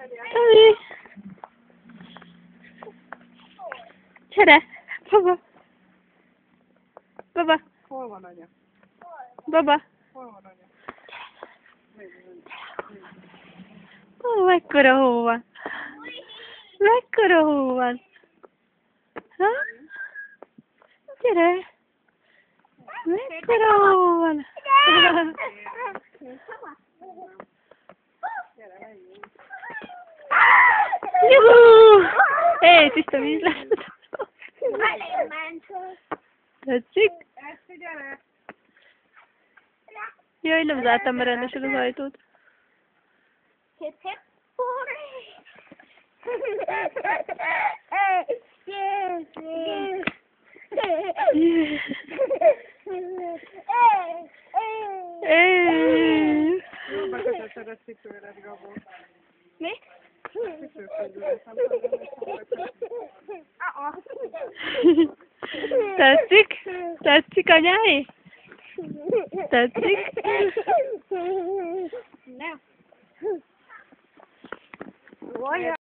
Tomi! Gyere! Baba! Baba! Hol van anya? Baba! Hol van anya? Ó, mekkora hó van! Mekkora hó van! Ha? Gyere! Mekkora hó van! Juhú! Hé, tiszta víz lesz! Tetszik? Jaj, nem zártam be rendesen az ajtót. Hip hip Jó, bekötötted a cipőred, Gabó. Mi? Tetszik? Tetszik, anyái? Tetszik? Nem.